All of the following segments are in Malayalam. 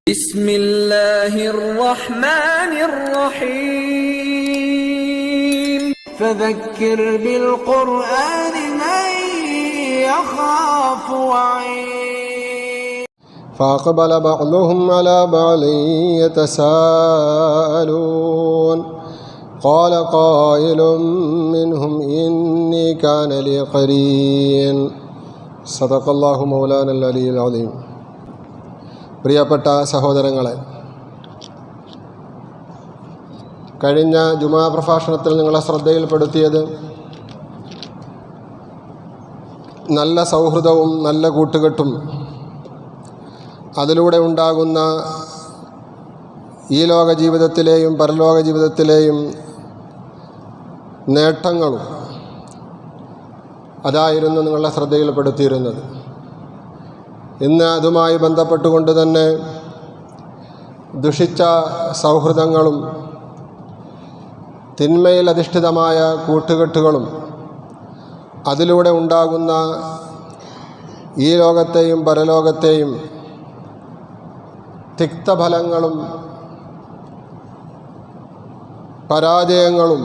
بسم الله الرحمن الرحيم فذكر بالقرآن من يخاف وعيد فأقبل بعضهم على بعض يتساءلون قال قائل منهم إني كان لي قرين صدق الله مولانا العلي العظيم. പ്രിയപ്പെട്ട സഹോദരങ്ങളെ, കഴിഞ്ഞ ജുമാ പ്രഭാഷണത്തിൽ നിങ്ങളെ ശ്രദ്ധയിൽപ്പെടുത്തിയത് നല്ല സൗഹൃദവും നല്ല കൂട്ടുകെട്ടും അതിലൂടെ ഉണ്ടാകുന്ന ഈ ലോക ജീവിതത്തിലെയും പരലോക ജീവിതത്തിലെയും നേട്ടങ്ങളും അതായിരുന്നു നിങ്ങളെ ശ്രദ്ധയിൽപ്പെടുത്തിയിരുന്നത്. ഇന്ന് അതുമായി ബന്ധപ്പെട്ടുകൊണ്ട് തന്നെ ദുഷിച്ച സൗഹൃദങ്ങളും തിന്മയിൽ അധിഷ്ഠിതമായ കൂട്ടുകെട്ടുകളും അതിലൂടെ ഉണ്ടാകുന്ന ഈ ലോകത്തെയും പരലോകത്തെയും തിക്തഫലങ്ങളും പരാജയങ്ങളും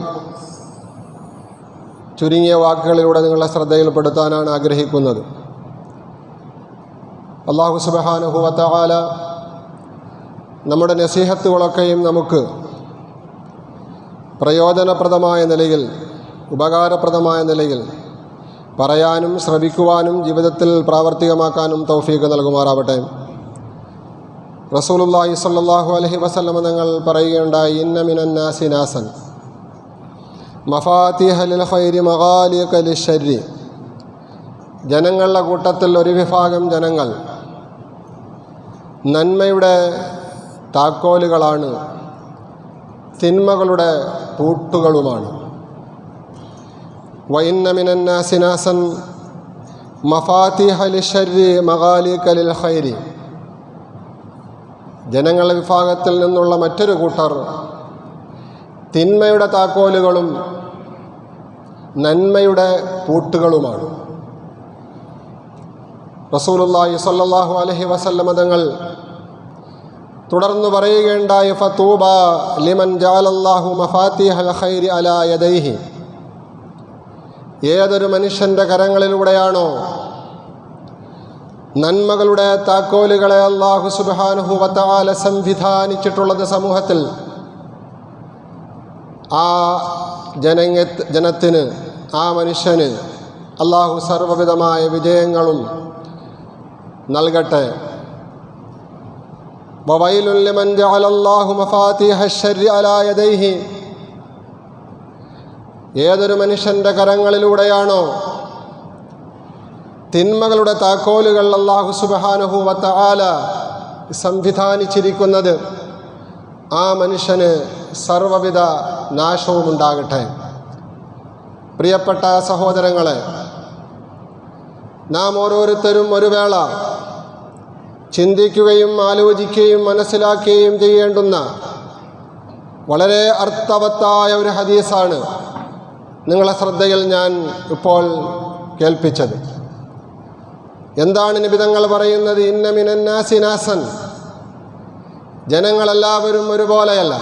ചുരുങ്ങിയ വാക്കുകളിലൂടെ നിങ്ങളെ ശ്രദ്ധയിൽപ്പെടുത്താനാണ് ആഗ്രഹിക്കുന്നത്. അല്ലാഹു സുബ്ഹാനഹു വ തആല നമ്മുടെ നസീഹത്തുകളൊക്കെയും നമുക്ക് പ്രയോജനപ്രദമായ നിലയിൽ, ഉപകാരപ്രദമായ നിലയിൽ പറയാനും ശ്രവിക്കുവാനും ജീവിതത്തിൽ പ്രാവർത്തികമാക്കാനും തൗഫീഖ് നൽകുമാറാവട്ടെ. റസൂലുള്ളാഹി സ്വല്ലല്ലാഹു അലൈഹി വസല്ലം തങ്ങൾ പറയുകയുണ്ടായി, ഇന്ന മിനന്നാസി നാസൻ മഫാത്തിഹ ലിൽ ഖൈരി മഗാലിഖ ലിശ്ശർരി. ജനങ്ങളുടെ കൂട്ടത്തിൽ ഒരു വിഭാഗം ജനങ്ങൾ നന്മയുടെ താക്കോലുകളാണ്, തിന്മകളുടെ പൂട്ടുകളുമാണ്. വഇന്ന മിനന്നാസി നാസൻ മഫാത്തിഹ ലിശ്ശർരി മഗാലിഖ ലിൽ ഖൈരി. ജനങ്ങളുടെ വിഭാഗത്തിൽ നിന്നുള്ള മറ്റൊരു കൂട്ടർ തിന്മയുടെ താക്കോലുകളും നന്മയുടെ പൂട്ടുകളുമാണ്. റസൂലുള്ളാഹി സ്വല്ലല്ലാഹു അലൈഹി വസല്ലം തങ്ങൾ തുടർന്ന് പറയുകയുണ്ടായി, ഫതൂബ ലിമൻ ജഅലല്ലാഹു മഫാത്തിഹൽ ഖൈരി അലാ യദൈഹി. ഏതൊരു മനുഷ്യൻ്റെ കരങ്ങളിലൂടെയാണോ നന്മകളുടെ താക്കോലുകളെ അല്ലാഹു സുബ്ഹാനഹു വ തആല സംവിധാനിച്ചിട്ടുള്ളത് സമൂഹത്തിൽ, ആ ജനത്തിന്, ആ മനുഷ്യന് അല്ലാഹു സർവ്വവിധമായ വിജയങ്ങളും നൽകട്ടെ. വവൈലുൻ ലിമൻ ജഅലല്ലാഹു മഫാത്തിഹശ്ശർരി അലാ യദൈഹി. ഏതൊരു മനുഷ്യൻ്റെ കരങ്ങളിലൂടെയാണോ തിന്മകളുടെ താക്കോലുകൾ അല്ലാഹു സുബ്ഹാനഹു വ തആല സംവിധാനിച്ചിരിക്കുന്നത്, ആ മനുഷ്യന് സർവ്വവിധ നാശവും ഉണ്ടാകട്ടെ. പ്രിയപ്പെട്ട സഹോദരങ്ങളെ, നാം ഓരോരുത്തരും ഒരു വേള ചിന്തിക്കുകയും ആലോചിക്കുകയും മനസ്സിലാക്കുകയും ചെയ്യേണ്ടുന്ന വളരെ അർത്ഥവത്തായ ഒരു ഹദീസാണ് നിങ്ങളെ ശ്രദ്ധയിൽ ഞാൻ ഇപ്പോൾ കേൾപ്പിച്ചത്. എന്താണ് നബി തങ്ങൾ പറയുന്നത്? ഇന്ന മിനന്നാസി നാസൻ. ജനങ്ങളെല്ലാവരും ഒരുപോലെയല്ല.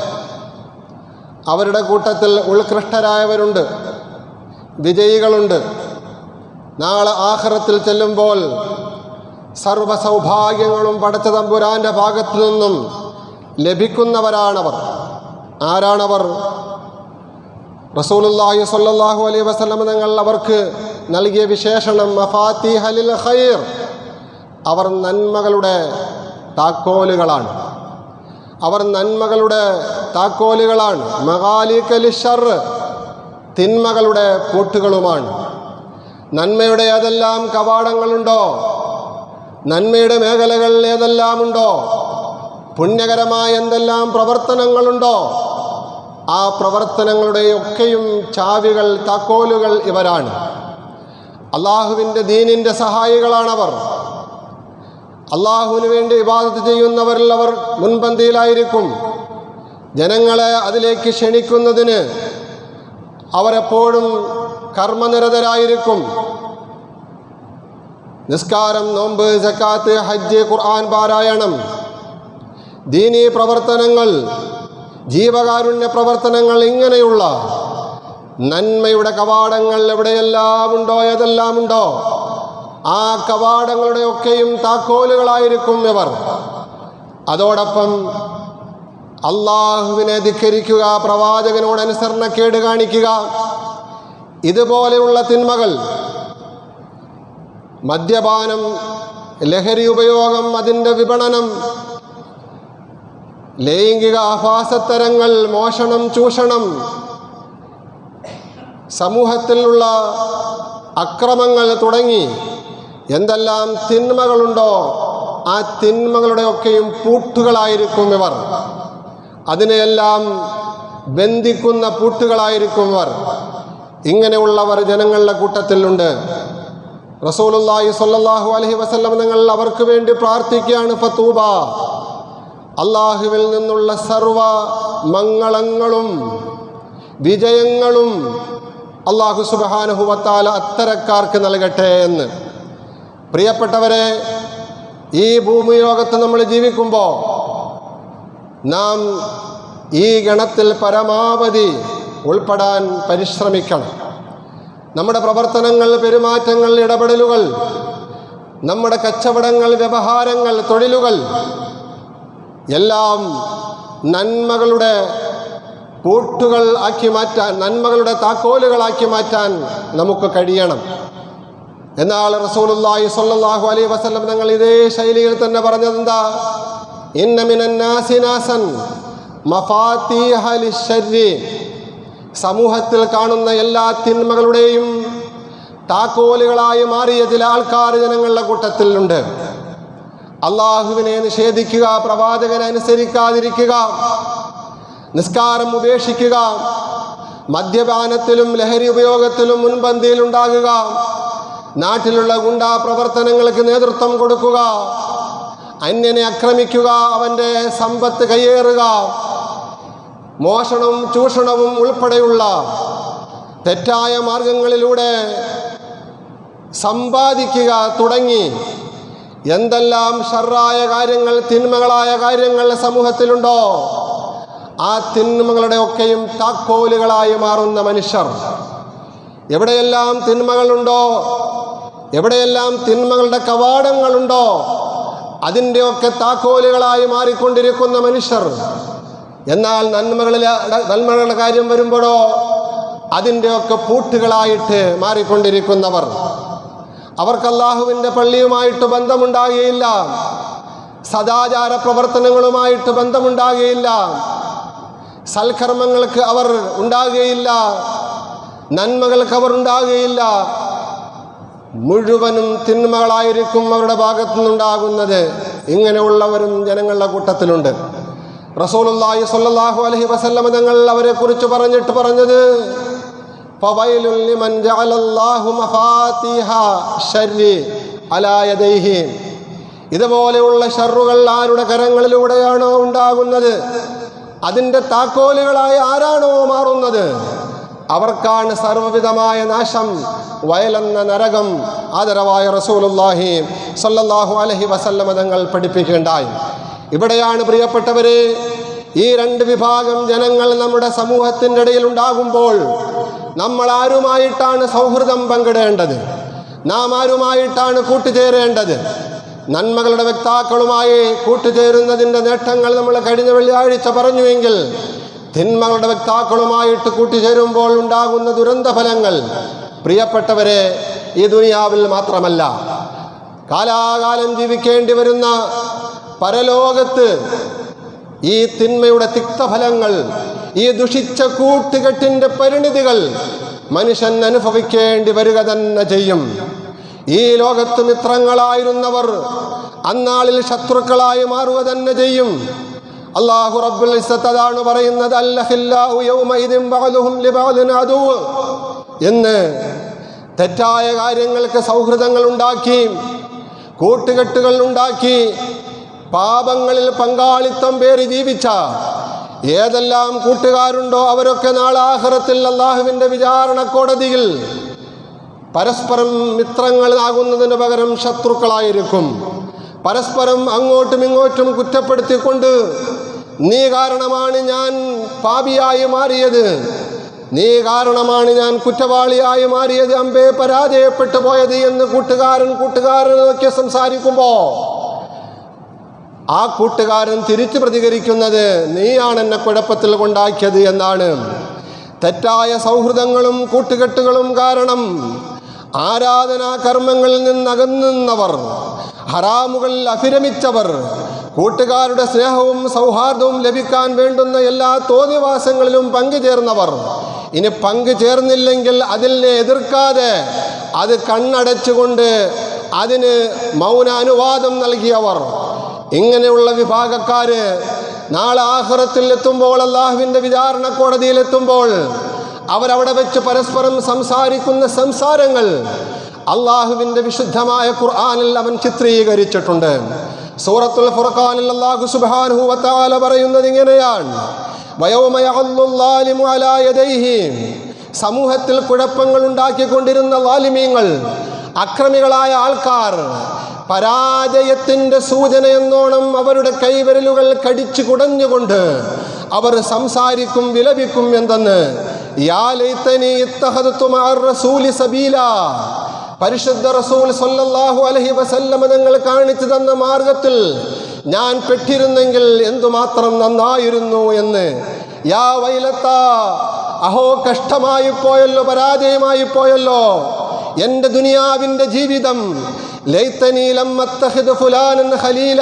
അവരുടെ കൂട്ടത്തിൽ ഉത്കൃഷ്ടരായവരുണ്ട്, വിജയികളുണ്ട്. നാളെ ആഖിറത്തിൽ ചെല്ലുമ്പോൾ സർവ്വ സൗഭാഗ്യങ്ങളും പടച്ച തമ്പുരാൻ്റെ ഭാഗത്തു നിന്നും ലഭിക്കുന്നവരാണവർ. ആരാണവർ? റസൂലുള്ളാഹി സ്വല്ലല്ലാഹു അലൈഹി വസല്ലം തങ്ങൾ അവർക്ക് നൽകിയ വിശേഷണം മഫാത്തിഹ ലിൽ ഖൈർ. അവർ നന്മകളുടെ താക്കോലുകളാണ്. അവർ നന്മകളുടെ താക്കോലുകളാണ്. മഗാലിഖ ലിശ്ശർ. തിന്മകളുടെ പൂട്ടുകളുമാണ്. നന്മയുടെ ഏതെല്ലാം കവാടങ്ങളുണ്ടോ, നന്മയുടെ മേഖലകൾ ഏതെല്ലാമുണ്ടോ, പുണ്യകരമായ എന്തെല്ലാം പ്രവർത്തനങ്ങളുണ്ടോ, ആ പ്രവർത്തനങ്ങളുടെയൊക്കെയും ചാവികൾ, താക്കോലുകൾ ഇവരാണ്. അള്ളാഹുവിൻ്റെ ദീനിൻ്റെ സഹായികളാണവർ. അള്ളാഹുവിന് വേണ്ടി ഇബാദത്ത് ചെയ്യുന്നവരിൽ അവർ മുൻപന്തിയിലായിരിക്കും. ജനങ്ങളെ അതിലേക്ക് ക്ഷണിക്കുന്നതിന് അവരെപ്പോഴും കർമ്മനിരതരായിരിക്കും. നിസ്കാരം, നോമ്പ്, സക്കാത്ത്, ഹജ്ജ്, ഖുർആൻ പാരായണം ദീനീ പ്രവർത്തനങ്ങൾ, ജീവകാരുണ്യ പ്രവർത്തനങ്ങൾ, ഇങ്ങനെയുള്ള നന്മയുടെ കവാടങ്ങൾ എവിടെയെല്ലാം ഉണ്ടോ, ഏതെല്ലാം ഉണ്ടോ, ആ കവാടങ്ങളുടെയൊക്കെയും താക്കോലുകളായിരിക്കും ഇവർ. അതോടൊപ്പം അള്ളാഹുവിനെ ധിക്കരിക്കുക, പ്രവാചകനോട് അനുസരണക്കേട് കാണിക്കുക, ഇതുപോലെയുള്ള തിന്മകൾ, മദ്യപാനം, ലഹരി ഉപയോഗം, അതിൻ്റെ വിപണനം, ലൈംഗിക ആഭാസത്തരങ്ങൾ, മോഷണം, ചൂഷണം, സമൂഹത്തിലുള്ള അക്രമങ്ങൾ തുടങ്ങി എന്തെല്ലാം തിന്മകളുണ്ടോ ആ തിന്മകളുടെയൊക്കെയും പൂട്ടുകളായിരിക്കും ഇവർ. അതിനെയെല്ലാം ബന്ധിക്കുന്ന പൂട്ടുകളായിരിക്കും ഇവർ. ഇങ്ങനെയുള്ളവർ ജനങ്ങളുടെ കൂട്ടത്തിലുണ്ട്. റസൂലുള്ളാഹി സ്വല്ലല്ലാഹു അലൈഹി വസല്ലം നിങ്ങൾ അവർക്ക് വേണ്ടി പ്രാർത്ഥിക്കുകയാണ്. ഫതൂബ, അള്ളാഹുവിൽ നിന്നുള്ള സർവ മംഗളങ്ങളും വിജയങ്ങളും അള്ളാഹു സുബ്ഹാനഹു വ തആല അത്തരക്കാർക്ക് നൽകട്ടെ എന്ന്. പ്രിയപ്പെട്ടവരെ, ഈ ഭൂമി ലോകത്ത് നമ്മൾ ജീവിക്കുമ്പോൾ നാം ഈ ഗണത്തിൽ പരമാവധി ഉൾപ്പെടാൻ പരിശ്രമിക്കണം. നമ്മുടെ പ്രവർത്തനങ്ങൾ, പെരുമാറ്റങ്ങൾ, ഇടപെടലുകൾ, നമ്മുടെ കച്ചവടങ്ങൾ, വ്യവഹാരങ്ങൾ, തൊഴിലുകൾ എല്ലാം നന്മകളുടെ പൂട്ടുകൾ ആക്കി മാറ്റാൻ, നന്മകളുടെ താക്കോലുകളാക്കി മാറ്റാൻ നമുക്ക് കഴിയണം. എന്നാൽ റസൂലുള്ളാഹി സ്വല്ലല്ലാഹു അലൈഹി വസല്ലം തങ്ങൾ ഇതേ ശൈലിയിൽ തന്നെ പറഞ്ഞതെന്താ? ഇന്ന മിനൻ നാസി നാസൻ മഫാതീഹ ലിശ്ശർരി. സമൂഹത്തിൽ കാണുന്ന എല്ലാ തിന്മകളുടെയും താക്കോലുകളായി മാറിയ ചില ആൾക്കാർ ജനങ്ങളുടെ കൂട്ടത്തിലുണ്ട്. അള്ളാഹുവിനെ നിഷേധിക്കുക, പ്രവാചകനെ അനുസരിക്കാതിരിക്കുക, നിസ്കാരം ഉപേക്ഷിക്കുക, മദ്യപാനത്തിലും ലഹരി ഉപയോഗത്തിലും മുൻപന്തിയിലുണ്ടാകുക, നാട്ടിലുള്ള ഗുണ്ടാ പ്രവർത്തനങ്ങൾക്ക് നേതൃത്വം കൊടുക്കുക, അന്യനെ ആക്രമിക്കുക, അവൻ്റെ സമ്പത്ത് കയ്യേറുക, മോഷണവും ചൂഷണവും ഉൾപ്പെടെയുള്ള തെറ്റായ മാർഗങ്ങളിലൂടെ സമ്പാദിക്കുക തുടങ്ങി എന്തെല്ലാം ഷർറായ കാര്യങ്ങൾ, തിന്മകളായ കാര്യങ്ങൾ സമൂഹത്തിലുണ്ടോ ആ തിന്മകളുടെ ഒക്കെയും താക്കോലുകളായി മാറുന്ന മനുഷ്യർ. എവിടെയെല്ലാം തിന്മകളുണ്ടോ, എവിടെയെല്ലാം തിന്മകളുടെ കവാടങ്ങളുണ്ടോ അതിൻ്റെയൊക്കെ താക്കോലുകളായി മാറിക്കൊണ്ടിരിക്കുന്ന മനുഷ്യർ. എന്നാൽ നന്മകളുടെ കാര്യം വരുമ്പോഴോ അതിൻ്റെയൊക്കെ പൂട്ടുകളായിട്ട് മാറിക്കൊണ്ടിരിക്കുന്നവർ. അവർക്ക് അല്ലാഹുവിൻ്റെ പള്ളിയുമായിട്ട് ബന്ധമുണ്ടാകുകയില്ല, സദാചാര പ്രവർത്തനങ്ങളുമായിട്ട് ബന്ധമുണ്ടാകുകയില്ല, സൽക്കർമ്മങ്ങൾക്ക് അവർ ഉണ്ടാകുകയില്ല, നന്മകൾക്ക് അവർ ഉണ്ടാകുകയില്ല. മുഴുവനും തിന്മകളായിരിക്കും അവരുടെ ഭാഗത്തു നിന്നുണ്ടാകുന്നത്. ഇങ്ങനെയുള്ളവരും ജനങ്ങളുടെ കൂട്ടത്തിലുണ്ട്. റസൂലുള്ളാഹി സ്വല്ലല്ലാഹു അലൈഹി വസല്ലം തങ്ങൾ അവരെക്കുറിച്ച് പറഞ്ഞത് ഫവൈലുൻ ലിമൻ ജഅലല്ലാഹു മഫാതീഹ ശർരി അലാ യദൈഹി. ഇതുപോലെയുള്ള ഷർറുകൾ ആരുടെ കരങ്ങളിലൂടെയാണോ ഉണ്ടാകുന്നത്, അതിൻ്റെ താക്കോലുകളായി ആരാണോ മാറുന്നത്, അവർക്കാണ് സർവ്വവിധമായ നാശം, വയലെന്ന നരകം. ആദരവായ റസൂലുള്ളാഹി സ്വല്ലല്ലാഹു അലൈഹി വസല്ലം തങ്ങൾ പഠിപ്പിക്കുകയുണ്ടായി. ഇവിടെയാണ് പ്രിയപ്പെട്ടവരെ, ഈ രണ്ട് വിഭാഗം ജനങ്ങൾ നമ്മുടെ സമൂഹത്തിൻ്റെ ഇടയിൽ ഉണ്ടാകുമ്പോൾ നമ്മൾ ആരുമായിട്ടാണ് സൗഹൃദം പങ്കിടേണ്ടത്, നാം ആരുമായിട്ടാണ് കൂട്ടുചേരേണ്ടത്. നന്മകളുടെ വക്താക്കളുമായി കൂട്ടുചേരുന്നതിൻ്റെ നേട്ടങ്ങൾ നമ്മൾ കഴിഞ്ഞ വെള്ളിയാഴ്ച പറഞ്ഞുവെങ്കിൽ, തിന്മകളുടെ വക്താക്കളുമായിട്ട് കൂട്ടുചേരുമ്പോൾ ഉണ്ടാകുന്ന ദുരന്ത ഫലങ്ങൾ പ്രിയപ്പെട്ടവരെ ഈ ദുനിയാവിൽ മാത്രമല്ല, കാലാകാലം ജീവിക്കേണ്ടി വരുന്ന പരലോകത്ത് ഈ തിന്മയുടെ തിക്തഫലങ്ങൾ, ഈ ദുഷിച്ച കൂട്ടുകെട്ടിൻ്റെ പരിണിതികൾ മനുഷ്യൻ അനുഭവിക്കേണ്ടി വരിക തന്നെ ചെയ്യും. ഈ ലോകത്ത് മിത്രങ്ങളായിരുന്നവർ അന്നാളിൽ ശത്രുക്കളായി മാറുക തന്നെ ചെയ്യും. അല്ലാഹു റബ്ബുൽ ഇസ്സത്ത് അതാണ് പറയുന്നത്, അല്ലഹില്ലാഹു യൗമഇദിൻ ബഅദുഹും ലിബഅദിൻ അദൂ എന്ന്. തെറ്റായ കാര്യങ്ങൾക്ക് സൗഹൃദങ്ങൾ ഉണ്ടാക്കി, കൂട്ടുകെട്ടുകൾ ഉണ്ടാക്കി, പാപങ്ങളിൽ പങ്കാളിത്തം പേറി ജീവിച്ച ഏതെല്ലാം കൂട്ടുകാരുണ്ടോ അവരൊക്കെ നാളെ ആഖിറത്തിൽ അല്ലാഹുവിൻ്റെ വിചാരണ കോടതിയിൽ പരസ്പരം മിത്രങ്ങളാകുന്നതിന് പകരം ശത്രുക്കളായിരിക്കും. പരസ്പരം അങ്ങോട്ടും ഇങ്ങോട്ടും കുറ്റപ്പെടുത്തിക്കൊണ്ട് നീ കാരണമാണ് ഞാൻ പാപിയായി മാറിയത്, നീ കാരണമാണ് ഞാൻ കുറ്റവാളിയായി മാറിയത്, അമ്പേ പരാജയപ്പെട്ടു പോയത് എന്ന് കൂട്ടുകാരനൊക്കെ സംസാരിക്കുമ്പോൾ ആ കൂട്ടുകാരൻ തിരിച്ചു പ്രതികരിക്കുന്നത് നീയാണ് എന്നെ കുഴപ്പത്തിൽ കൊണ്ടാക്കിയത് എന്നാണ്. തെറ്റായ സൗഹൃദങ്ങളും കൂട്ടുകെട്ടുകളും കാരണം ആരാധനാ കർമ്മങ്ങളിൽ നിന്നകന്നുന്നവർ, ഹറാമുകളിൽ അഭിരമിച്ചവർ, കൂട്ടുകാരുടെ സ്നേഹവും സൗഹാർദ്ദവും ലഭിക്കാൻ വേണ്ടുന്ന എല്ലാ തോന്നിവാസങ്ങളിലും പങ്കുചേർന്നവർ, ഇനി പങ്കുചേർന്നില്ലെങ്കിൽ അതിനെ എതിർക്കാതെ അത് കണ്ണടച്ചുകൊണ്ട് അതിന് മൗന അനുവാദം നൽകിയവർ, ഇങ്ങനെയുള്ള വിഭാഗക്കാര് നാളെ ആഖിറത്തിൽ എത്തുമ്പോൾ, അള്ളാഹുവിൻ്റെ വിചാരണ കോടതിയിലെത്തുമ്പോൾ അവരവിടെ വെച്ച് പരസ്പരം സംസാരിക്കുന്ന സംസാരങ്ങൾ അള്ളാഹുവിൻ്റെ വിശുദ്ധമായ ഖുർആനിൽ അവൻ ചിത്രീകരിച്ചിട്ടുണ്ട്. സൂറത്തുൽ ഫുർഖാനിൽ അല്ലാഹു സുബ്ഹാനഹു വ തആല പറയുന്നത് ഇങ്ങനെയാണ്: വയൗമ യഅല്ലു ളാലിമു അലാ യദൈഹി. സമൂഹത്തിൽ കുഴപ്പങ്ങൾ ഉണ്ടാക്കിക്കൊണ്ടിരുന്ന ളാലിമീങ്ങൾ, അക്രമികളായ ആൾക്കാർ, പരാജയത്തിൻ്റെ സൂചനയെന്നോണം അവരുടെ കൈവിരലുകൾ കടിച്ചു കുടഞ്ഞുകൊണ്ട് അവർ സംസാരിക്കും, വിലപിക്കും എന്തെന്ന്. യാ ലൈതനി ഇത്തഖദതു മഅർ റസൂലി സബീല. പരിശുദ്ധ റസൂൽ സ്വല്ലല്ലാഹു അലൈഹി വസല്ലം തങ്ങൾ കാണിച്ചു തന്ന മാർഗത്തിൽ ഞാൻ പെട്ടിരുന്നെങ്കിൽ എന്തുമാത്രം നന്നായിരുന്നു എന്ന്. യാ വൈലത്ത, അഹോ കഷ്ടമായി പോയല്ലോ, പരാജയമായി പോയല്ലോ എൻ്റെ ദുനിയാവിൻ്റെ ജീവിതം. ലൈതനി ലം അത്തഖിദ് ഫുലാനൻ ഖലീല.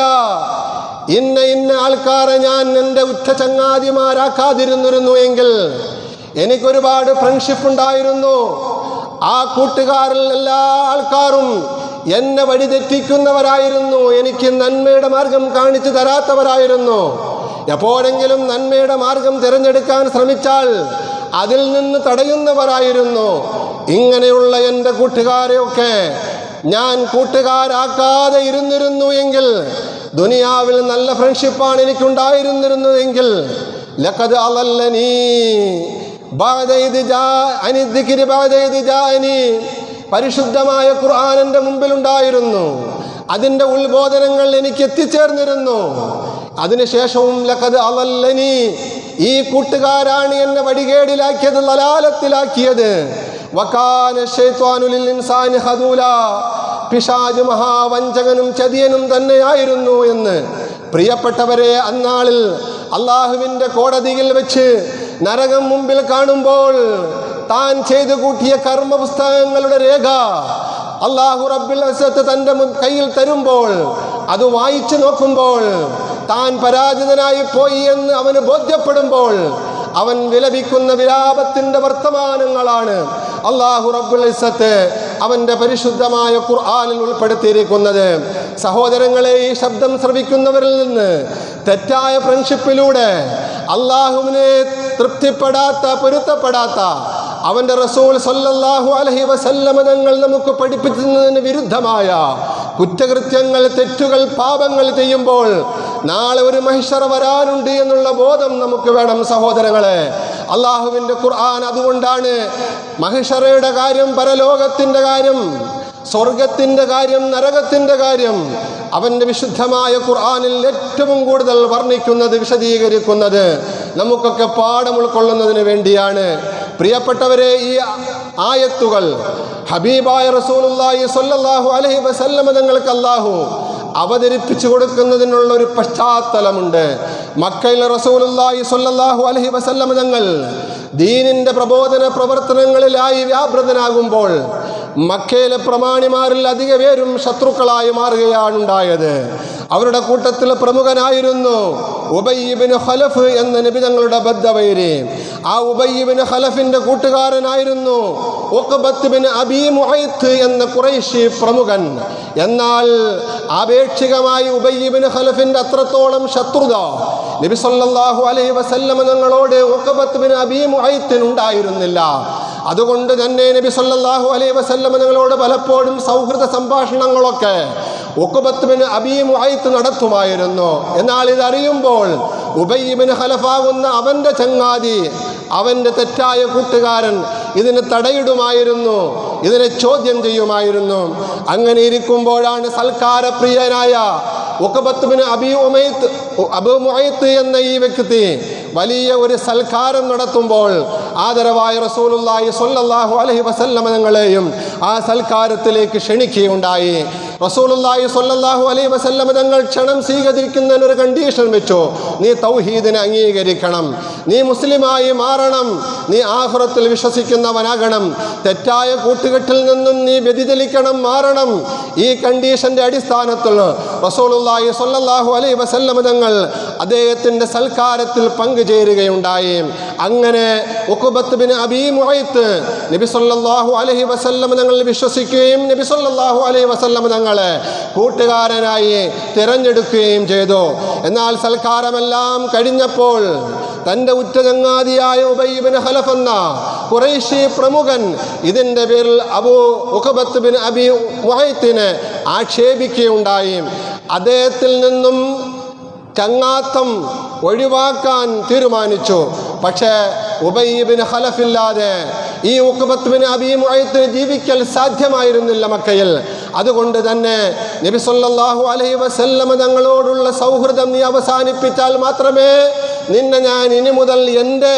ഇന്ന ആൾക്കാരെ ഞാൻ എൻ്റെ ഉറ്റ ചങ്ങാതിമാരാക്കാതിരുന്നിരുന്നു എങ്കിൽ. എനിക്കൊരുപാട് ഫ്രണ്ട്ഷിപ്പ് ഉണ്ടായിരുന്നു. ആ കൂട്ടുകാരിൽ എല്ലാ ആൾക്കാരും എന്നെ വഴിതെറ്റിക്കുന്നവരായിരുന്നു, എനിക്ക് നന്മയുടെ മാർഗം കാണിച്ചു തരാത്തവരായിരുന്നു. എപ്പോഴെങ്കിലും നന്മയുടെ മാർഗം തിരഞ്ഞെടുക്കാൻ ശ്രമിച്ചാൽ അതിൽ നിന്ന് തടയുന്നവരായിരുന്നു. ഇങ്ങനെയുള്ള എൻ്റെ കൂട്ടുകാരെയൊക്കെ ഞാൻ കൂട്ടുകാരാക്കാതെ ഇരുന്നിരുന്നു എങ്കിൽ, ദുനിയാവിൽ നല്ല ഫ്രണ്ട്ഷിപ്പാണ് എനിക്കുണ്ടായിരുന്നിരുന്നു എങ്കിൽ, ലഖദ് അളല്ലനീ ബഅദ ഇദ് ജാഅനി ദിക്രി ബഅദ ഇദ് ജാഅനി. പരിശുദ്ധമായ ഖുർആൻ എൻ്റെ മുമ്പിലുണ്ടായിരുന്നു, അതിൻ്റെ ഉത്ബോധനങ്ങൾ എനിക്ക് എത്തിച്ചേർന്നിരുന്നു. അതിനുശേഷവും ലഖദ് അളല്ലനീ, ഈ കൂട്ടുകാരാണ് എന്നെ വടികേടിലാക്കിയത്, ലലാലത്തിലാക്കിയത്. വകാന ശൈത്വാനു ലിൽ ഇൻസാനി ഖദൂല. പിശാച് മഹാവഞ്ചകനും ചതിയനും തന്നെയായിരുന്നു എന്ന്. പ്രിയപ്പെട്ടവരെ, അന്നാളിൽ അള്ളാഹുവിൻ്റെ കോടതിയിൽ വെച്ച് നരകം മുമ്പിൽ കാണുമ്പോൾ താൻ ചെയ്തു കൂട്ടിയ കർമ്മ പുസ്തകങ്ങളുടെ രേഖ അല്ലാഹു റബ്ബുൽ ഇസ്സത്ത് തൻ്റെ കയ്യിൽ തരുമ്പോൾ, അത് വായിച്ചു നോക്കുമ്പോൾ താൻ പരാജിതനായി പോയി എന്ന് അവന് ബോധ്യപ്പെടുമ്പോൾ അവൻ വിലപിക്കുന്ന വിലാപത്തിൻ്റെ വർത്തമാനങ്ങളാണ് അല്ലാഹു റബ്ബുൽ ഇസ്സത്ത് അവൻ്റെ പരിശുദ്ധമായ ഖുർആനിൽ ഉൾപ്പെടുത്തിയിരിക്കുന്നത്. സഹോദരങ്ങളെ, ഈ ശബ്ദം ശ്രവിക്കുന്നവരിൽ നിന്ന് തെറ്റായ ഫ്രണ്ട്ഷിപ്പിലൂടെ അള്ളാഹുവിനെ തൃപ്തിപ്പെടാത്ത, പൊരുത്തപ്പെടാത്ത അവൻ്റെ റസൂൽ സല്ലല്ലാഹു അലൈഹി വസല്ലമ തങ്ങൾ നമുക്ക് പഠിപ്പിക്കുന്നതിന് വിരുദ്ധമായ കുറ്റകൃത്യങ്ങൾ, തെറ്റുകൾ, പാപങ്ങൾ ചെയ്യുമ്പോൾ നാളെ ഒരു മഹ്ശറ വരാനുണ്ട് എന്നുള്ള ബോധം നമുക്ക് വേണം സഹോദരങ്ങളെ. അള്ളാഹുവിൻ്റെ ഖുർആൻ അതുകൊണ്ടാണ് മഹ്ശറയുടെ കാര്യം, പരലോകത്തിൻ്റെ കാര്യം, സ്വർഗത്തിൻ്റെ കാര്യം, നരകത്തിൻ്റെ കാര്യം അവൻ്റെ വിശുദ്ധമായ ഖുർആനിൽ ഏറ്റവും കൂടുതൽ വർണ്ണിക്കുന്നത്, വിശദീകരിക്കുന്നത് നമുക്കൊക്കെ പാഠം ഉൾക്കൊള്ളുന്നതിന് വേണ്ടിയാണ്. പ്രിയപ്പെട്ടവരെ, ഈ ആയത്തുകൾ ഹബീബായ റസൂലുള്ളാഹി സ്വല്ലല്ലാഹു അലൈഹി വസല്ലം തങ്ങൾക്ക് അല്ലാഹു അവതരിപ്പിച്ചു കൊടുക്കുന്നതിനുള്ള ഒരു പശ്ചാത്തലമുണ്ട്. മക്കയിൽ റസൂലുള്ളാഹി സ്വല്ലല്ലാഹു അലൈഹി വസല്ലം തങ്ങൾ ദീനിൻ്റെ പ്രബോധന പ്രവർത്തനങ്ങളിലായി വ്യാപൃതനാകുമ്പോൾ മക്കയിലെ പ്രമാണിമാരിൽ അധിക പേരും ശത്രുക്കളായി മാറുകയാണുണ്ടായത്. അവരുടെ കൂട്ടത്തിൽ പ്രമുഖനായിരുന്നു ഉബയ്യ് ഇബ്നു ഖലഫ് എന്ന നബി തങ്ങളുടെ ബദ്ധവൈരി. ആ ഉബയ്യ് ഇബ്നു ഖലഫിൻ്റെ കൂട്ടുകാരനായിരുന്നു ഉഖബത്ത് ബിൻ അബീ മുഅയ്ത്ത് എന്ന ഖുറൈശി പ്രമുഖൻ. എന്നാൽ ആപേക്ഷികമായി ഉബയ്യ് ഇബ്നു ഖലഫിൻ്റെ അത്രത്തോളം ശത്രുത നബി സല്ലല്ലാഹു അലൈഹി വസല്ലം തങ്ങളോട് ഉഖബത്ത് ബിൻ അബീ മുഅയ്ത്തിന് ഉണ്ടായിരുന്നില്ല. അതുകൊണ്ട് തന്നെ നബി സല്ലല്ലാഹു അലൈഹി വസല്ലം തങ്ങളോട് പലപ്പോഴും സൗഹൃദ സംഭാഷണങ്ങളൊക്കെ ഉഖബത്ത് ബിൻ അബീ മുഅയ്ത്ത് നടത്തുമായിരുന്നു. എന്നാൽ ഇതറിയുമ്പോൾ ഉബയ്യ് ഇബ്നു ഖലഫാകുന്ന അവൻ്റെ ചങ്ങാതി, അവൻ്റെ തെറ്റായ കൂട്ടുകാരൻ ഇതിന് തടയിടുമായിരുന്നു. ഇതിനെ ചോദ്യം ചെയ്യുമായിരുന്നു. അങ്ങനെ ഇരിക്കുമ്പോഴാണ് സൽക്കാരപ്രിയനായ ഉഖബത്ത് ബിൻ അബൂ മുഅയ്ത്ത് എന്ന ഈ വ്യക്തി വലിയ ഒരു സൽക്കാരം നടത്തുമ്പോൾ ആദരവായ റസൂലുള്ളാഹി സ്വല്ലല്ലാഹു അലൈഹി വസല്ലം തങ്ങളെയും ആ സൽക്കാരത്തിലേക്ക് ക്ഷണിക്കുകയുണ്ടായി. റസൂലുള്ളാഹി സ്വല്ലല്ലാഹു അലൈഹി വസല്ലം തങ്ങൾ ക്ഷണം സ്വീകരിക്കുന്നതിന് ഒരു കണ്ടീഷൻ വെച്ചു. നീ തൗഹീദിനെ അംഗീകരിക്കണം, നീ മുസ്ലിമായി മാറണം, നീ ആഖിറത്തിൽ വിശ്വസിക്കുന്നവനാകണം, തെറ്റായ കൂട്ടുകെട്ടിൽ നിന്നും നീ വ്യതിചലിക്കണം, മാറണം. ഈ കണ്ടീഷന്റെ അടിസ്ഥാനത്തിൽ റസൂലുള്ളാഹി സ്വല്ലല്ലാഹു അലൈഹി വസല്ലം തങ്ങൾ അദ്ദേഹത്തിന്റെ സൽക്കാരത്തിൽ പങ്കുചേരുകയുണ്ടായി. അങ്ങനെ ഉഖബത്ത് ബിൻ അബീ മുഅയ്ത്ത് നബി സല്ലല്ലാഹു അലൈഹി വസല്ലം തങ്ങൾ വിശ്വസിക്കുകയും നബി സല്ലല്ലാഹു അലൈഹി വസല്ലം തങ്ങളെ കൂട്ടുകാരനായി തിരഞ്ഞെടുക്കുകയും ചെയ്തു. എന്നാൽ സൽക്കാരമെല്ലാം കഴിഞ്ഞപ്പോൾ തൻ്റെ ഉറ്റ ചങ്ങാതിയായ ഉബയ്യ് ബിൻ ഖലഫ് എന്ന ഖുറൈശി പ്രമുഖൻ ഇതിൻ്റെ പേരിൽ ഉഖബത്ത് ബിൻ അബീ മുഅയ്ത്തിനെ ആക്ഷേപിക്കുകയുണ്ടായി. അദ്ദേഹത്തിൽ നിന്നും ചങ്ങാത്തം ഒഴിവാക്കാൻ തീരുമാനിച്ചു. പക്ഷേ ഉബയ്യ് ബിൻ ഖലഫില്ലാതെ ഈ ഉഖബത്ത് ബിൻ അബീ മുഅയ്ത്തിന് ജീവിക്കൽ സാധ്യമായിരുന്നില്ല മക്കയിൽ. അതുകൊണ്ട് തന്നെ നബി സല്ലല്ലാഹു അലൈഹി വസല്ലം തങ്ങളോടുള്ള സൗഹൃദം നീ അവസാനിപ്പിച്ചാൽ മാത്രമേ നിന്നെ ഞാൻ ഇനി മുതൽ എൻ്റെ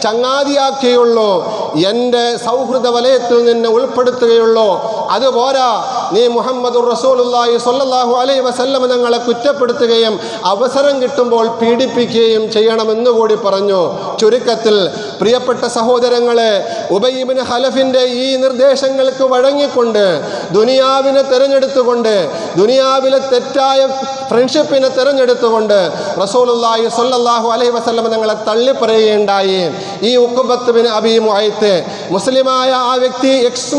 ചങ്ങാതിയാക്കുകയുള്ളൂ, എൻ്റെ സൗഹൃദ വലയത്തിൽ നിന്നെ ഉൾപ്പെടുത്തുകയുള്ളൂ. അതുപോരാ, നീ മുഹമ്മദുർ റസൂലുള്ളാഹി സ്വല്ലല്ലാഹു അലൈഹി വസല്ലം തങ്ങളെ കുറ്റപ്പെടുത്തുകയും അവസരം കിട്ടുമ്പോൾ പീഡിപ്പിക്കുകയും ചെയ്യണമെന്നുകൂടി പറഞ്ഞു. ചുരുക്കത്തിൽ പ്രിയപ്പെട്ട സഹോദരങ്ങളെ, ഉബയ്യ് ബിൻ ഖലഫിൻ്റെ ഈ നിർദ്ദേശങ്ങൾക്ക് വഴങ്ങിക്കൊണ്ട് ദുനിയാവിനെ തിരഞ്ഞെടുത്തുകൊണ്ട്, ദുനിയാവിലെ തെറ്റായ ഫ്രണ്ട്ഷിപ്പിനെ തിരഞ്ഞെടുത്തുകൊണ്ട് റസൂലുള്ളാഹി സ്വല്ലല്ലാഹു അലൈഹി വസല്ലം തങ്ങളെ തള്ളിപ്പറയുകയുണ്ടായി. ഈ ഉഖബത്ത് ബിൻ അബീ മുഅയ്ത്ത് മുസ്ലിമായ ആ വ്യക്തി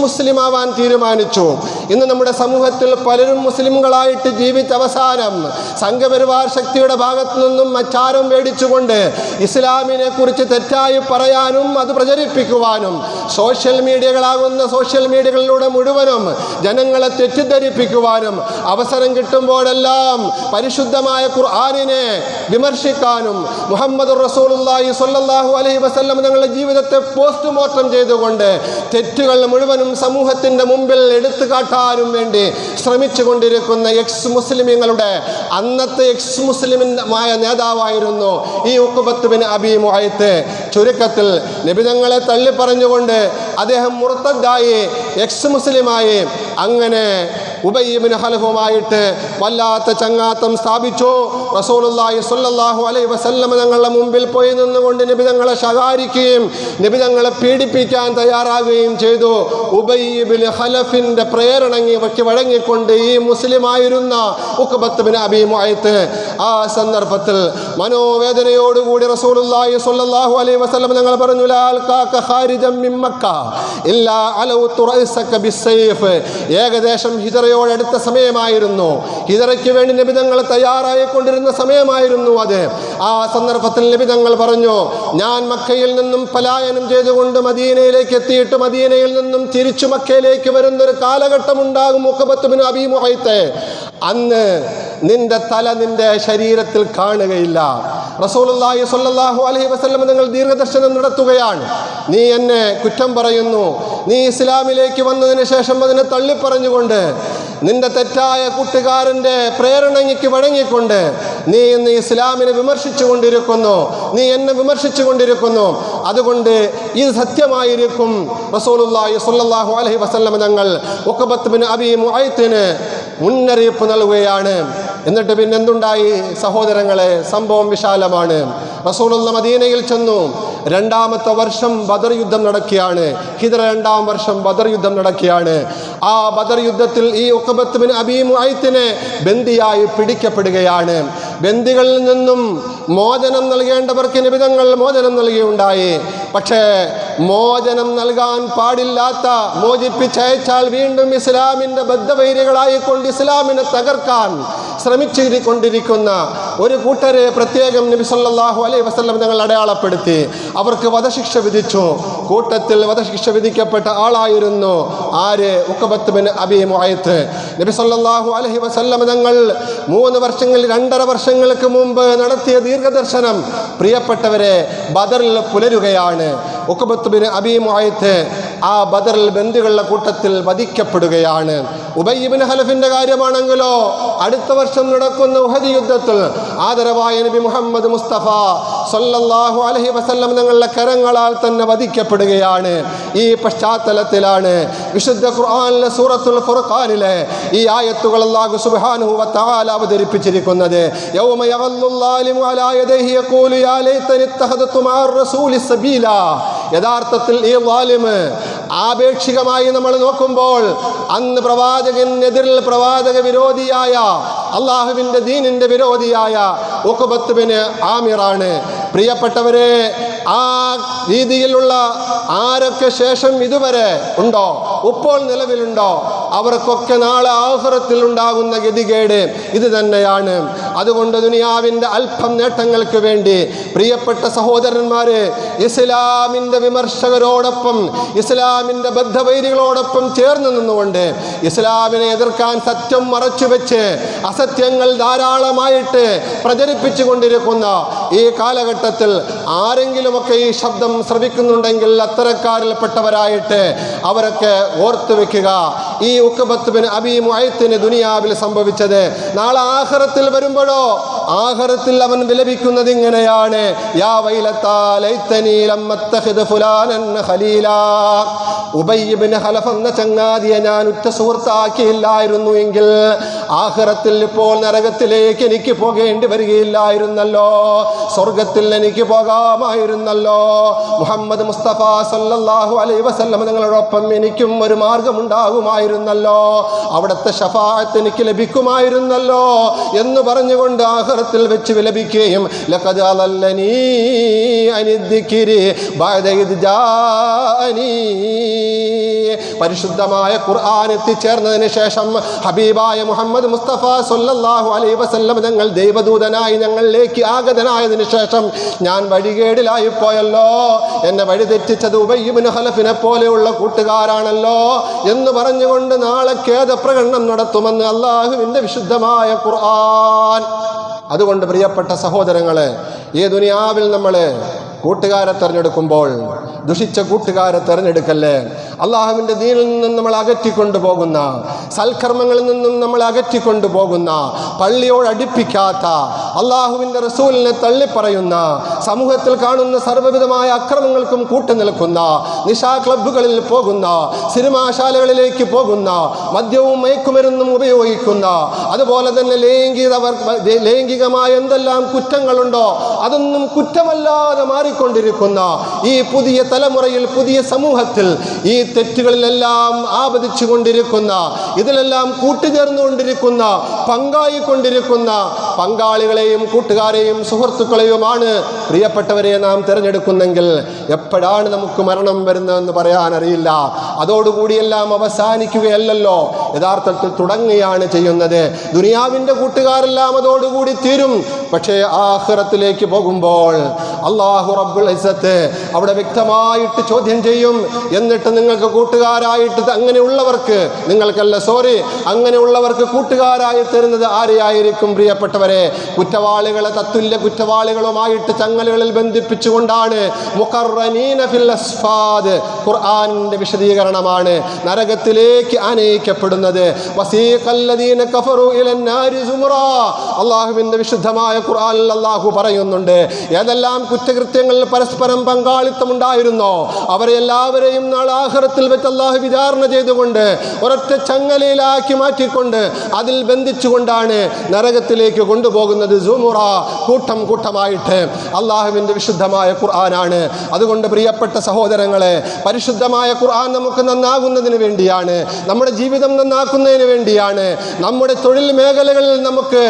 മുസ്ലിം ആവാൻ തീരുമാനിച്ചു. ഇന്ന് നമ്മുടെ സമൂഹത്തിൽ പലരും മുസ്ലിംകളായിട്ട് ജീവിച്ച അവസാനം സംഘപരിവാർ ശക്തിയുടെ ഭാഗത്തു നിന്നും മച്ചാരം മേടിച്ചുകൊണ്ട് ഇസ്ലാമിനെ കുറിച്ച് തെറ്റായി പറയാനും അത് പ്രചരിപ്പിക്കുവാനും സോഷ്യൽ മീഡിയകളിലൂടെ മുഴുവനും ജനങ്ങളെ തെറ്റിദ്ധരിപ്പിക്കുവാനും അവസരം കിട്ടുമ്പോഴെല്ലാം പരിശുദ്ധമായ ഖുർആനിനെ വിമർശിക്കാനും മുഹമ്മദുർ റസൂലുള്ളാഹി സ്വല്ലല്ലാഹു അലൈഹി വസല്ലം തങ്ങളുടെ ജീവിതത്തെ പോസ്റ്റ്മോർട്ടം ചെയ്തുകൊണ്ട് തെറ്റുകൾ മുഴുവനും സമൂഹത്തിൻ്റെ മുമ്പിൽ എടുത്തു കാട്ടാനും വേണ്ടി ശ്രമിച്ചു കൊണ്ടിരിക്കുന്ന മുസ്ലിമീങ്ങളുടെ അന്നത്തെ മുസ്ലിമായ നേതാവായിരുന്നു ഈ ഉഖബത്ത് ബിൻ അബീ മുഅയ്ത്ത്. ചുരുക്കത്തിൽ നബി തങ്ങളെ തള്ളിപ്പറഞ്ഞുകൊണ്ട് അദ്ദേഹം മുർത്തദ്ദായി മുസ്ലിമായി. അങ്ങനെ ഉബയ്യ് ബിൻ ഖലഫുമായിട്ട് വല്ലാത്ത ചങ്ങാത്തം സ്ഥാപിച്ചു. റസൂലുള്ളാഹി സ്വല്ലല്ലാഹു അലൈഹി വസല്ലം തങ്ങളുടെ മുമ്പിൽ പോയി നിന്നുകൊണ്ട് നബി തങ്ങളെ ശകാരിക്കുകയും നബി തങ്ങളെ പീഡിപ്പിക്കാൻ തയ്യാറാകുകയും ചെയ്തു. ഉബയ്യ് ബിൻ ഖലഫിൻ്റെ പ്രേരണയ്ക്ക് വഴങ്ങിക്കൊണ്ട് ഈ മുസ്ലിമായിരുന്ന ഉഖബത്ത് ബിൻ അബീ മുഅയ്ത്ത് ആ സന്ദർഭത്തിൽ മനോവേദനയോടുകൂടി റസൂലുള്ളാഹി സ്വല്ലല്ലാഹു അലൈഹി വസല്ലം തങ്ങൾ പറഞ്ഞു, ലാ അൽഖാക ഖാരിജൻ മിൻ മക്ക ഇല്ലാ അലൗതു റഅസക ബിസ്സൈഫ്. ഏകദേശം ഹിജറയോടടുത്ത സമയമായിരുന്നു. ഹിജറയ്ക്ക് വേണ്ടി നബി തങ്ങൾ തയ്യാറായിക്കൊണ്ടിരുന്ന സമയമായിരുന്നു അത്. ആ സന്ദർഭത്തിൽ നബി തങ്ങൾ പറഞ്ഞു, ഞാൻ മക്കയിൽ നിന്നും പലായനം ചെയ്തുകൊണ്ട് മദീനയിലേക്ക് എത്തിയിട്ട് മദീനയിൽ നിന്നും തിരിച്ചു മക്കയിലേക്ക് വരുന്നൊരു കാലഘട്ടം ഉണ്ടാകും ഉഖബത്ത് ബിൻ അബീ മുഅയ്ത്ത്. അന്ന് നിന്റെ തല നിന്റെ ശരീരത്തിൽ കാണുകയില്ല. റസൂലുള്ളാഹി സ്വല്ലല്ലാഹു അലൈഹി വസല്ലം നിങ്ങൾ ദീർഘദർശനം നടത്തുകയാണ്. നീ എന്നെ കുറ്റം പറയുന്നു, നീ ഇസ്ലാമിലേക്ക് വന്നതിന് ശേഷം അതിനെ തള്ളിപ്പറഞ്ഞുകൊണ്ട് നിന്റെ തെറ്റായ കൂട്ടുകാരൻ്റെ പ്രേരണയ്ക്ക് വഴങ്ങിക്കൊണ്ട് നീ ഇന്ന് ഇസ്ലാമിനെ വിമർശിച്ചു കൊണ്ടിരിക്കുന്നു, നീ എന്നെ വിമർശിച്ചു കൊണ്ടിരിക്കുന്നു. അതുകൊണ്ട് ഇത് സത്യമായിരിക്കും. റസൂലുള്ളാഹി സ്വല്ലല്ലാഹു അലൈഹി വസല്ലം തങ്ങൾ ഉഖബത്ത് ബിൻ അബീ മുഅയ്ത്തിന് മുന്നറിയിപ്പ് നൽകുകയാണ്. എന്നിട്ട് പിന്നെ എന്തുണ്ടായി സഹോദരങ്ങളെ? സംഭവം വിശാലമാണ്. റസൂലുള്ള മദീനയിൽ ചെന്നു. രണ്ടാമത്തെ വർഷം ബദർ യുദ്ധം നടക്കുകയാണ്. ഹിജ്റ 2-ാം വർഷം ബദർ യുദ്ധം നടക്കുകയാണ്. ആ ബദർ യുദ്ധത്തിൽ ഈ ഉഖബത്ത് ബിൻ അബീ മുഅയ്ത്തിനെ ബന്ദിയായി പിടിക്കപ്പെടുകയാണ്. ബന്ദികളിൽ നിന്നും മോചനം നൽകേണ്ടവർക്ക് നബി തങ്ങൾ മോചനം നൽകുകയുണ്ടായി. പക്ഷേ മോചനം നൽകാൻ പാടില്ലാത്ത, മോചിപ്പിച്ചയച്ചാൽ വീണ്ടും ഇസ്ലാമിൻ്റെ ബദ്ധവൈരികളായിക്കൊണ്ട് ഇസ്ലാമിനെ തകർക്കാൻ ശ്രമിച്ചുകൊണ്ടിരിക്കുന്ന ഒരു കൂട്ടരെ പ്രത്യേകം നബി സല്ലല്ലാഹു അലൈഹി വസല്ലം തങ്ങൾ അടയാളപ്പെടുത്തി. അവർക്ക് വധശിക്ഷ വിധിച്ചു. കൂട്ടത്തിൽ വധശിക്ഷ വിധിക്കപ്പെട്ട ആളായിരുന്നു ആര്? ഉഖബത്ത് ബിൻ അബീ മുഅയ്ത്ത്. നബി സല്ലല്ലാഹു അലൈഹി വസല്ലം തങ്ങൾ 2.5 വർഷങ്ങൾക്ക് മുമ്പ് നടത്തിയ ദീർഘദർശനം പ്രിയപ്പെട്ടവരെ ബദറിൽ പുലരുകയാണ്. ഉഖബത്ത് ബിൻ അബീ മുഅയ്ത്ത് ആ ബദറിൽ ബന്ദികളുടെ കൂട്ടത്തിൽ വധിക്കപ്പെടുകയാണ്. ഉബയ്യ് ഇബ്നു ഖലഫിന്റെ കാര്യമാണെങ്കിലോ അടുത്ത വർഷം നടക്കുന്ന ഉഹദ് യുദ്ധത്തിൽ ആദരവായ നബി മുഹമ്മദ് മുസ്തഫ സല്ലല്ലാഹു അലൈഹി വസല്ലം തങ്ങളുടെ കരങ്ങളാൽ തന്നെ വധിക്കപ്പെടുകയാണ്. ഈ പശ്ചാത്തലത്തിലാണ് വിശുദ്ധ ഖുർആനിലെ സൂറത്തുൽ ഫുർഖാനിലെ ഈ ആയത്തുകൾ അല്ലാഹു സുബ്ഹാനഹു വ തആല അവതരിപ്പിച്ചിരിക്കുന്നത്. യൗമ യഗല്ലുൽ ളാലിമു അലാ യദൈഹി യഖൂലു യാ ലൈതനി ഇത്തഖദതു മഅർ റസൂലി സബീലാ. യഥാർത്ഥത്തിൽ ഈ ളാലിമ് ആപേക്ഷികമായി നമ്മൾ നോക്കുമ്പോൾ അന്ന് പ്രവാചകനെതിരിൽ പ്രവാചക വിരോധിയായ അള്ളാഹുവിൻ്റെ ദീനിൻ്റെ വിരോധിയായ ഉഖബത്ത് ബിൻ ആമിറാണ്. പ്രിയപ്പെട്ടവരെ, ആ രീതിയിലുള്ള ആരൊക്കെ ശേഷം ഇതുവരെ ഉണ്ടോ, ഇപ്പോൾ നിലവിലുണ്ടോ, അവർക്കൊക്കെ നാളെ ആഖിറത്തിൽ ഉണ്ടാകുന്ന ഗതികേട് ഇത് തന്നെയാണ്. അതുകൊണ്ട് ദുനിയാവിൻ്റെ അല്പം നേട്ടങ്ങൾക്ക് വേണ്ടി പ്രിയപ്പെട്ട സഹോദരന്മാരെ, ഇസ്ലാമിൻ്റെ വിമർശകരോടൊപ്പം ഇസ്ലാമിൻ്റെ ബദ്ധവൈരികളോടൊപ്പം ചേർന്ന് നിന്നുകൊണ്ട് ഇസ്ലാമിനെ എതിർക്കാൻ സത്യം മറച്ചുവെച്ച് അസത്യങ്ങൾ ധാരാളമായിട്ട് പ്രചരിപ്പിച്ചു കൊണ്ടിരിക്കുന്ന ഈ കാലഘട്ടത്തിൽ ആരെങ്കിലുമൊക്കെ ഈ ശബ്ദം ശ്രവിക്കുന്നുണ്ടെങ്കിൽ അത്തരക്കാരിൽപ്പെട്ടവരായിട്ട് അവരൊക്കെ ഓർത്തു വെക്കുക. ഈ ഉഖബത്ത് ബിൻ അബീ മുഅയ്ത്തിന് ദുനിയാവിൽ സംഭവിച്ചത് നാളെ ആഖിറത്തിൽ വരുമ്പോഴോ ആഖിറത്തിൽ അവൻ വിലപിക്കുന്നത് ഇങ്ങനെയാണ്: യാ വൈലത്താ ലൈതനീ ലം അത്തഖിദ് ഫുലാനൻ ഖലീലാ. ഉബയ്യ് ഇബ്നു ഖലഫ് എന്ന ചങ്ങാതിയെ ഞാൻ ഉറ്റ സുഹൃത്താക്കിയില്ലായിരുന്നു എങ്കിൽ ആഖിറത്തിൽ ഇപ്പോൾ നരകത്തിലേക്ക് എനിക്ക് പോകേണ്ടി വരികയില്ലായിരുന്നല്ലോ, സ്വർഗത്തിൽ എനിക്ക് പോകാമായിരുന്നല്ലോ. മുഹമ്മദ് മുസ്തഫ സല്ലല്ലാഹു അലൈഹി വസല്ലം നിങ്ങളോടൊപ്പം എനിക്കും ഒരു മാർഗമുണ്ടാകുമായിരുന്നല്ലോ, അവിടുത്തെ ശഫാഅത്ത് എനിക്ക് ലഭിക്കുമായിരുന്നല്ലോ എന്ന് പറഞ്ഞുകൊണ്ട് ആഖിറത്തിൽ വെച്ച് വിലപിക്കുകയും ലഖദ് അളല്ലനീ അനിദ്ദിക്രി ബഅദ ഇദ് ജാഅനീ. പരിശുദ്ധമായ ഖുർആൻ എത്തിച്ചേർന്നതിന് ശേഷം ഹബീബായ മുഹമ്മദ് മുസ്തഫ സല്ലല്ലാഹു അലൈഹി വസല്ലം തങ്ങൾ ദൈവദൂതനായി ഞങ്ങളിലേക്ക് ആഗതനായതിനു ശേഷം ഞാൻ വഴികേടിലായി പോയല്ലോ, എന്നെ വഴിതെറ്റിച്ചത് ഉബയ്യ് ഇബ്നു ഖലഫിനെ പോലെയുള്ള കൂട്ടുകാരാണല്ലോ എന്ന് പറഞ്ഞുകൊണ്ട് നാളെ ഖേദപ്രകടനം നടത്തുമെന്ന് അള്ളാഹുവിൻ്റെ വിശുദ്ധമായ ഖുർആൻ. അതുകൊണ്ട് പ്രിയപ്പെട്ട സഹോദരങ്ങളെ, ഈ ദുനിയാവിൽ നമ്മൾ കൂട്ടുകാരെ തിരഞ്ഞെടുക്കുമ്പോൾ ദുഷിച്ച കൂട്ടുകാരെ തിരഞ്ഞെടുക്കല്ലേ. അള്ളാഹുവിൻ്റെ ദീനിൽ നിന്നും നമ്മൾ അകറ്റിക്കൊണ്ടു പോകുന്ന, സൽക്കർമ്മങ്ങളിൽ നിന്നും നമ്മൾ അകറ്റിക്കൊണ്ടു പോകുന്ന, പള്ളിയോട് അടുപ്പിക്കാത്ത, അള്ളാഹുവിൻ്റെ റസൂലിനെ തള്ളിപ്പറയുന്ന, സമൂഹത്തിൽ കാണുന്ന സർവ്വവിധമായ അക്രമങ്ങൾക്കും കൂട്ടുനിൽക്കുന്ന, നിശാ ക്ലബ്ബുകളിൽ പോകുന്ന, സിനിമാശാലകളിലേക്ക് പോകുന്ന, മദ്യവും മയക്കുമരുന്നും ഉപയോഗിക്കുന്ന, അതുപോലെ തന്നെ ലൈംഗികമായ എന്തെല്ലാം കുറ്റങ്ങളുണ്ടോ അതൊന്നും കുറ്റമല്ലാതെ മാറിക്കൊണ്ടിരിക്കുന്ന ഈ പുതിയ തലമുറയിൽ, പുതിയ സമൂഹത്തിൽ ഈ തെറ്റുകളിലെല്ലാം ആപതിച്ചു കൊണ്ടിരിക്കുന്ന, ഇതിലെല്ലാം കൂട്ടുചേർന്നുകൊണ്ടിരിക്കുന്ന, പങ്കായിക്കൊണ്ടിരിക്കുന്ന പങ്കാളികളെയും കൂട്ടുകാരെയും സുഹൃത്തുക്കളെയുമാണ് പ്രിയപ്പെട്ടവരെ നാം തിരഞ്ഞെടുക്കുന്നെങ്കിൽ എപ്പോഴാണ് നമുക്ക് മരണം വരുന്നതെന്ന് പറയാനറിയില്ല. അതോടുകൂടിയെല്ലാം അവസാനിക്കുകയല്ലല്ലോ, യഥാർത്ഥത്തിൽ തുടങ്ങുകയാണ് ചെയ്യുന്നത്. ദുനിയാവിൻ്റെ കൂട്ടുകാരെല്ലാം അതോടുകൂടി തീരും. പക്ഷേ ആഖിറത്തിലേക്ക് പോകുമ്പോൾ അല്ലാഹു റബ്ബുൽ ഇസ്സത്ത് അവിടെ വ്യക്തമായിട്ട് ചോദ്യം ചെയ്യും. എന്നിട്ട് നിങ്ങൾക്ക് കൂട്ടുകാരായിട്ട് അങ്ങനെയുള്ളവർക്ക് കൂട്ടുകാരായി തരുന്നത് ആരെയായിരിക്കും? പ്രിയപ്പെട്ടവരെ, കുറ്റവാളികളെ തത്തുല്യ കുറ്റവാളികളുമായിട്ട് ചങ്ങലകളിൽ ബന്ധിപ്പിച്ചുകൊണ്ടാണ് മുഖർറനീന ഫിൽ അസ്ഫാദ്, ഖുർആനിന്റെ വിശദീകരണമാണ്, നരകത്തിലേക്ക് ആനയിക്കപ്പെടുന്നത്. വസീഖല്ലദീന കഫറു ഇലന്നാരി സുമറാ, അല്ലാഹുവിന്റെ വിശുദ്ധമായ ഖുർആനിൽ അല്ലാഹു പറയുന്നുണ്ട്, ഏതെല്ലാം കുറ്റകൃത്യങ്ങളിൽ പരസ്പരം പങ്കാളിത്തമുണ്ടായിരുന്നോ അവരെ എല്ലാവരെയും നാളെ ആഖിറത്തിൽ വെച്ച് അല്ലാഹു വിചാരണ ചെയ്തുകൊണ്ട് ഒരൊറ്റ ചങ്ങലയിലാക്കി മാറ്റിക്കൊണ്ട് അതിൽ ബന്ധിച്ചുകൊണ്ടാണ് നരകത്തിലേക്ക് കൊണ്ടുപോകുന്നത്. സുമുറ, കൂട്ടം കൂട്ടമായിട്ട്. അല്ലാഹുവിൻ്റെ വിശുദ്ധമായ ഖുർആനാണ്. അതുകൊണ്ട് പ്രിയപ്പെട്ട സഹോദരങ്ങളെ, പരിശുദ്ധമായ ഖുർആൻ നമുക്ക് നന്നാകുന്നതിന് വേണ്ടിയാണ്, നമ്മുടെ ജീവിതം നന്നാക്കുന്നതിന് വേണ്ടിയാണ്, നമ്മുടെ തൊഴിൽ മേഖലകളിൽ നമുക്ക്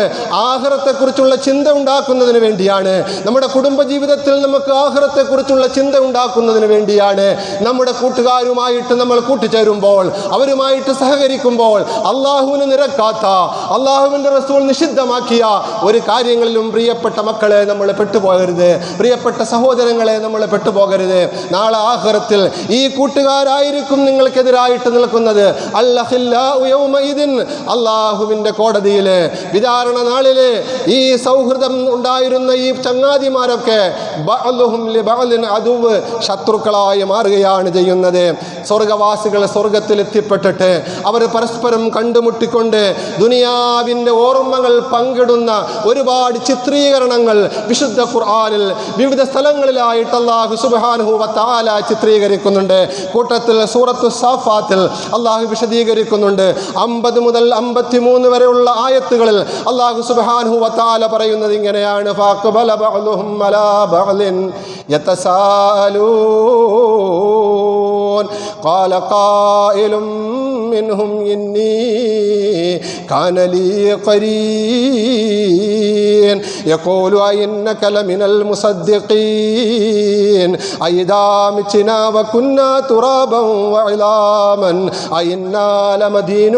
ആഖിറത്തെക്കുറിച്ചുള്ള ചിന്ത ഉണ്ടാക്കുന്നതിന് വേണ്ടിയാണ്, നമ്മുടെ കുടുംബജീവിതത്തിൽ നമുക്ക് ആഖിറത്തെക്കുറിച്ചുള്ള ചിന്ത ഉണ്ടാക്കുന്നതിന് വേണ്ടിയാണ്, നമ്മുടെ കൂട്ടുകാരുമായിട്ട് നമ്മൾ കൂട്ടുചേരുമ്പോൾ, അവരുമായിട്ട് സഹകരിക്കുമ്പോൾ അള്ളാഹുവിന് നിരക്കാത്ത, അള്ളാഹുവിൻ്റെ റസൂൽ നിഷിദ്ധമാക്കിയ ഒരു കാര്യങ്ങളിലും പ്രിയപ്പെട്ട മക്കളെ നമ്മൾ പെട്ടുപോകരുത്, പ്രിയപ്പെട്ട സഹോദരങ്ങളെ നമ്മൾ പെട്ടുപോകരുത്. നാളെ ആഖിറത്തിൽ ഈ കൂട്ടുകാരായിരിക്കും നിങ്ങൾക്കെതിരായിട്ട് നിൽക്കുന്നത്. അള്ളാഹുവിൻ്റെ കോടതിയിൽ വിചാരണ നാളിൽ ഈ സൗഹൃദം ഉണ്ടായിരുന്ന ഈ ചങ്ങാതിമാരൊക്കെ ശത്രുക്കളായി മാറുകയാണ് ചെയ്യുന്നത്. സ്വർഗവാസികൾ സ്വർഗത്തിൽ എത്തിപ്പെട്ടിട്ട് അവർ പരസ്പരം കണ്ടുമുട്ടിക്കൊണ്ട് ദുനിയാവിൻ്റെ ഓർമ്മകൾ പങ്കിടുന്ന ഒരുപാട് ചിത്രീകരണങ്ങൾ വിശുദ്ധ ഖുർആനിൽ വിവിധ സ്ഥലങ്ങളിലായിട്ട് അല്ലാഹു സുബ്ഹാനഹു വ തആല ചിത്രീകരിക്കുന്നുണ്ട്. കൂട്ടത്തിൽ സൂറത്തു സാഫാത്തിൽ അല്ലാഹു വിശദീകരിക്കുന്നുണ്ട്. 50 മുതൽ 53 വരെയുള്ള ആയത്തുകളിൽ അല്ലാഹു സുബ്ഹാനഹു വ തആല പറയുന്നത് ഇങ്ങനെയാണ്: ഫഅഖബല ബഅ്ദുഹും അലാ ബഅ്ദിൻ യതസാലൂൻ ഖാല ഖായിലും മിൻഹും ഇന്നി കാന ലീ ഖരീൻ യഖൂലു അഇന്നക ലമിനൽ മുസദ്ദിഖീൻ അയിദാ മിത്നാ വകുന്നാ തുറാബൻ വഇലാമൻ അഇന്നാ ലമദീനൂൻ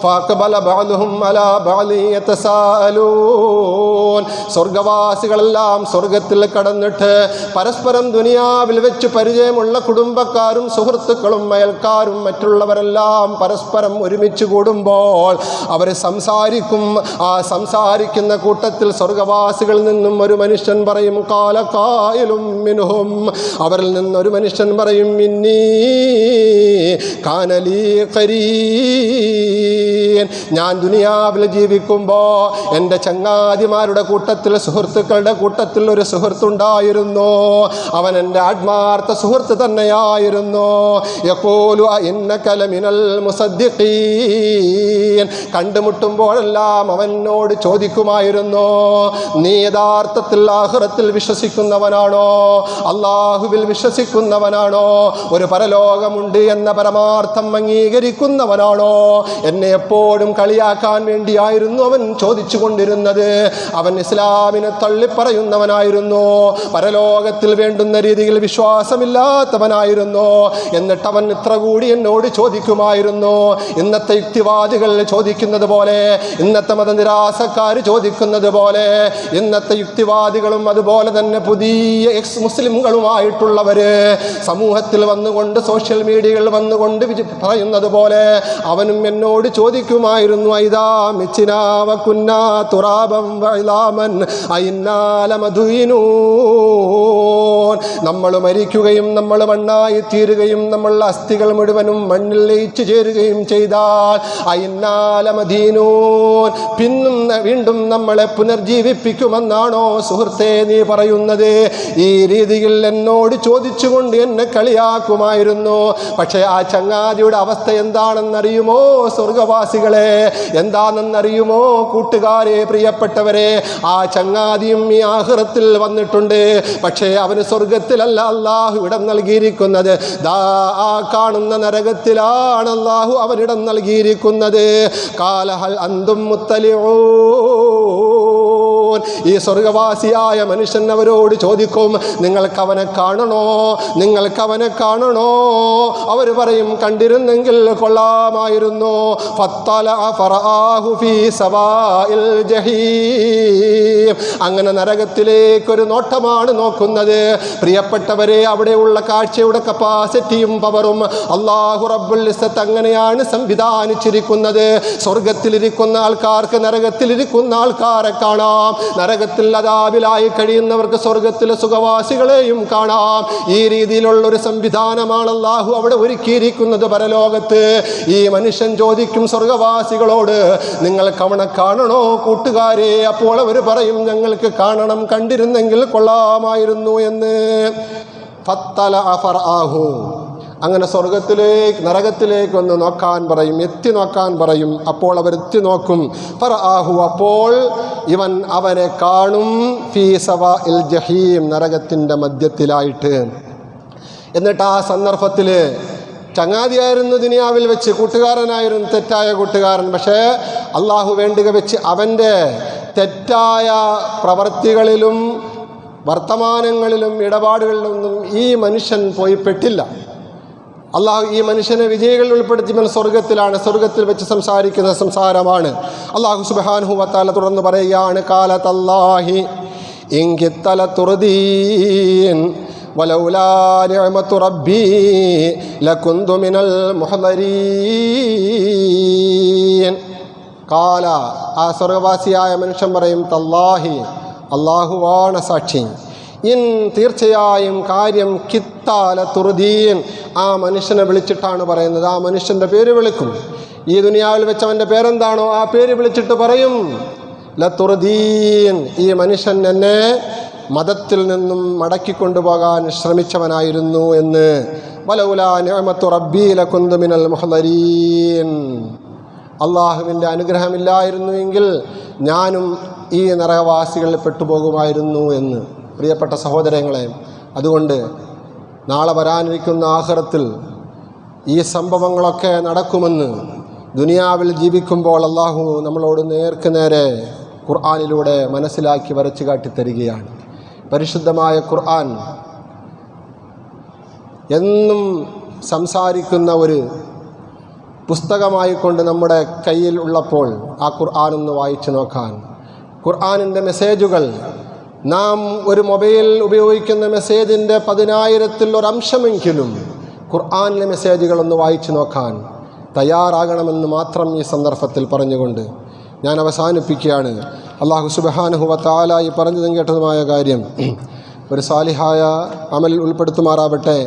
ഫഅഖബല ബഅ്ദുഹും അലാ ബഅ്ദി യതസാലൂൻ. സ്വർഗവാസികളെല്ലാം സ്വർഗത്തിൽ കടന്നിട്ട് പരസ്പരം ദുനിയാവിൽ വെച്ച് പരിചയമുള്ള കുടുംബക്കാരും സുഹൃത്തുക്കളും അയൽക്കാരും മറ്റുള്ളവരെല്ലാം പരസ്പരം ഒരുമിച്ച് കൂടുമ്പോൾ അവർ സംസാരിക്കും. ആ സംസാരിക്കുന്ന കൂട്ടത്തിൽ സ്വർഗവാസികളിൽ നിന്നും ഒരു മനുഷ്യൻ പറയും ഖാല ഖായിലും മിൻഹും, അവരിൽ നിന്നൊരു മനുഷ്യൻ പറയും ഇന്നി കാന ലീ ഖരീൻ, ഞാൻ ദുനിയാവിൽ ജീവിക്കുമ്പോൾ എൻ്റെ ചങ്ങാതിമാരുടെ കൂട്ടത്തിൽ സുഹൃത്തുക്കളുടെ കൂട്ടത്തിൽ ഒരു സുഹൃത്തുണ്ടായിരുന്നു. അവൻ എൻ്റെ ആത്മാർത്ഥ സുഹൃത്ത് തന്നെയായിരുന്നു. യഖൂലു അഇന്നക ലമിനൽ മുസദ്ദിഖീൻ, കണ്ടുമുട്ടുമ്പോഴെല്ലാം അവനോട് ചോദിക്കുമായിരുന്നു, നീ യഥാർത്ഥത്തിൽ ആഖിറത്തിൽ വിശ്വസിക്കുന്നവനാണോ? അല്ലാഹുവിൽ വിശ്വസിക്കുന്നവനാണോ? ഒരു പരലോകമുണ്ട് എന്ന പരമാർത്ഥം അംഗീകരിക്കുന്നവനാണോ? എന്നെ എപ്പോഴും കളിയാക്കാൻ വേണ്ടിയായിരുന്നു അവൻ ചോദിച്ചു കൊണ്ടിരുന്നത്. അവൻ ഇസ്ലാമിനെ തള്ളിപ്പറയുന്നവനായിരുന്നു. പരലോകത്തിൽ വേണ്ടുന്ന രീതിയിൽ വിശ്വാസമില്ലാത്തവനായിരുന്നു. എന്നിട്ട് അവൻ ഇത്ര കൂടി എന്നോട് ചോദിക്കുമായിരുന്നു. ഇന്നത്തെ യുക്തിവാദികൾ ചോദിക്കുന്നത് പോലെ, ഇന്നത്തെ മതനിരാസക്കാർ ചോദിക്കുന്നത് പോലെ, ഇന്നത്തെ യുക്തിവാദികളും അതുപോലെ തന്നെ പുതിയ എക്സ് മുസ്ലിമുകളുമായിട്ടുള്ളവര് സമൂഹത്തിൽ വന്നുകൊണ്ട് സോഷ്യൽ മീഡിയകളിൽ വന്നുകൊണ്ട് പറയുന്നത് പോലെ അവനും എന്നോട് ചോദിക്കുമായിരുന്നു, ഐദാ മിച്നാ വകുന്നാ തുറാബൻ വഇലാമൻ അഇന്നാ ലമദീനൂൻ, നമ്മൾ മരിക്കുകയും നമ്മൾ മണ്ണായി തീരുകയും നമ്മൾ അസ്ഥികൾ മുഴുവനും മണ്ണിൽ ലയിച്ചു ചേരുകയും ചെയ്താൽ അഇന്നാ ലമദീനൂൻ, പിന്നും വീണ്ടും നമ്മളെ പുനർജീവിപ്പിക്കുമെന്നാണോ സുഹൃത്തേ നീ പറയുന്നത്? ഈ രീതിയിൽ എന്നോട് ചോദിച്ചുകൊണ്ട് എന്നെ കളിയാക്കുമായിരുന്നു. പക്ഷേ ആ ചങ്ങാതിയുടെ അവസ്ഥ എന്താണെന്നറിയുമോ സ്വർഗവാസികളെ? എന്താണെന്നറിയുമോ കൂട്ടുകാരെ, പ്രിയപ്പെട്ടവരെ? ആ ചങ്ങാതിയും ഈ ആഖിറത്തിൽ വന്നിട്ടുണ്ട്. പക്ഷേ അവന് സ്വർഗത്തിലല്ല അല്ലാഹു ഇടം നൽകിയിരിക്കുന്നത്. ദാ ആ കാണുന്ന നരകത്തിലാണ് അല്ലാഹു അവനിടം നൽകിയിരിക്കുന്നത്. ഖാല ഹൽ അന്തും മുത്തലിഊൻ, ഈ സ്വർഗവാസിയായ മനുഷ്യൻ അവരോട് ചോദിക്കും, നിങ്ങൾക്കവനെ കാണണോ? നിങ്ങൾക്കവനെ കാണണോ? അവർ പറയും, കണ്ടിരുന്നെങ്കിൽ കൊള്ളാമായിരുന്നു. ഫത്തലഅ ഫറആഹു ഫീ സവാഇൽ ജഹീം, അങ്ങനെ നരകത്തിലേക്കൊരു നോട്ടമാണ് നോക്കുന്നത്. പ്രിയപ്പെട്ടവരെ, അവിടെയുള്ള കാഴ്ചയുടെ കപ്പാസിറ്റിയും പവറും അല്ലാഹു റബ്ബുൽ ഇസ്സത്ത് അങ്ങനെയാണ് സംവിധാനിച്ചിരിക്കുന്നത്. സ്വർഗത്തിലിരിക്കുന്ന ആൾക്കാർക്ക് നരകത്തിലിരിക്കുന്ന ആൾക്കാരെ കാണാം. നരകത്തിൽ അദാബിലായി കഴിയുന്നവർക്ക് സ്വർഗത്തിലെ സുഖവാസികളെയും കാണാം. ഈ രീതിയിലുള്ള ഒരു സംവിധാനമാണ് അല്ലാഹു അവിടെ ഒരുക്കിയിരിക്കുന്നത് പരലോകത്ത്. ഈ മനുഷ്യൻ ചോദിക്കും സ്വർഗവാസികളോട്, നിങ്ങൾക്കവനെ കാണണോ കൂട്ടുകാരെ? അപ്പോൾ അവർ പറയും, ഞങ്ങൾക്ക് കാണണം, കണ്ടിരുന്നെങ്കിൽ കൊള്ളാമായിരുന്നു എന്ന്. ഫത്തലഅ ഫറആഹു, അങ്ങനെ സ്വർഗത്തിലേക്ക് നരകത്തിലേക്ക് ഒന്ന് നോക്കാൻ പറയും, എത്തി നോക്കാൻ പറയും. അപ്പോൾ അവർ എത്തി നോക്കും. ഫറആഹു, അപ്പോൾ ഇവൻ അവനെ കാണും. ഫീ സവാഇൽ ജഹീം, നരകത്തിൻ്റെ മധ്യത്തിലായിട്ട്. എന്നിട്ട് ആ സന്ദർഭത്തിൽ ചങ്ങാതിയായിരുന്നു ദുനിയാവിൽ വെച്ച്, കൂട്ടുകാരനായിരുന്നു, തെറ്റായ കൂട്ടുകാരൻ. പക്ഷേ അള്ളാഹു വേണ്ടുക വെച്ച് അവൻ്റെ തെറ്റായ പ്രവർത്തികളിലും വർത്തമാനങ്ങളിലും ഇടപാടുകളിലൊന്നും ഈ മനുഷ്യൻ പോയി പെട്ടില്ല. അള്ളാഹു ഈ മനുഷ്യനെ വിജയികളിൽ ഉൾപ്പെടുത്തിയവൻ സ്വർഗത്തിലാണ്, സ്വർഗത്തിൽ വെച്ച് സംസാരിക്കുന്ന സംസാരമാണ്. അള്ളാഹു സുബ്ഹാനഹു വ തആല തുടർന്ന് പറയുകയാണ്, ഖാലതല്ലാഹി ഇൻ കിത്തല തുർദീൻ വലൗലാ നിഅമതു റബ്ബി ലകുന്തു മിനൽ മുഹ്ദരീൻ. ഖാല, ആ സ്വർഗവാസിയായ മനുഷ്യൻ പറയും, തല്ലാഹി, അള്ളാഹുവാണ് സാക്ഷി, തീർച്ചയായും കാര്യം കിത്താല തുർദീൻ. ആ മനുഷ്യനെ വിളിച്ചിട്ടാണ് പറയുന്നത്. ആ മനുഷ്യൻ്റെ പേര് വിളിക്കും. ഈ ദുനിയാവിൽ വെച്ച് അവൻ്റെ പേരെന്താണോ ആ പേര് വിളിച്ചിട്ട് പറയും ലതുർദീൻ, ഈ മനുഷ്യൻ എന്നെ മതത്തിൽ നിന്നും മടക്കിക്കൊണ്ടുപോകാൻ ശ്രമിച്ചവനായിരുന്നു എന്ന്. വലൗലാ നിഅമത്തു റബ്ബീ ലകുന്തു മിനൽ മുഹ്ളരീൻ, അള്ളാഹുവിൻ്റെ അനുഗ്രഹമില്ലായിരുന്നുവെങ്കിൽ ഞാനും ഈ നരകവാസികളിൽ പെട്ടുപോകുമായിരുന്നു എന്ന്. പ്രിയപ്പെട്ട സഹോദരങ്ങളെ, അതുകൊണ്ട് നാളെ വരാനിരിക്കുന്ന ആഖിറത്തിൽ ഈ സംഭവങ്ങളൊക്കെ നടക്കുമെന്ന് ദുനിയാവിൽ ജീവിക്കുമ്പോൾ അള്ളാഹു നമ്മളോട് നേർക്ക് നേരെ ഖുർആനിലൂടെ മനസ്സിലാക്കി വരച്ചു കാട്ടിത്തരികയാണ്. പരിശുദ്ധമായ ഖുർആൻ എന്നും സംസാരിക്കുന്ന ഒരു പുസ്തകമായിക്കൊണ്ട് നമ്മുടെ കയ്യിൽ ഉള്ളപ്പോൾ ആ ഖുർആനൊന്ന് വായിച്ചു നോക്കാൻ, ഖുർആനിൻ്റെ മെസ്സേജുകൾ, നാം ഒരു മൊബൈൽ ഉപയോഗിക്കുന്ന മെസ്സേജിൻ്റെ 10,000-ൽ ഒരംശമെങ്കിലും ഖുർആനിലെ മെസ്സേജുകളൊന്ന് വായിച്ചു നോക്കാൻ തയ്യാറാകണമെന്ന് മാത്രം ഈ സന്ദർഭത്തിൽ പറഞ്ഞുകൊണ്ട് ഞാൻ അവസാനിപ്പിക്കുകയാണ്. അല്ലാഹു സുബ്ഹാനഹു വ തആല ഈ പറഞ്ഞതും കേട്ടതുമായ കാര്യം ഒരു സാലിഹായ അമൽ ഉൾപ്പെടുത്തുമാറാവട്ടെ.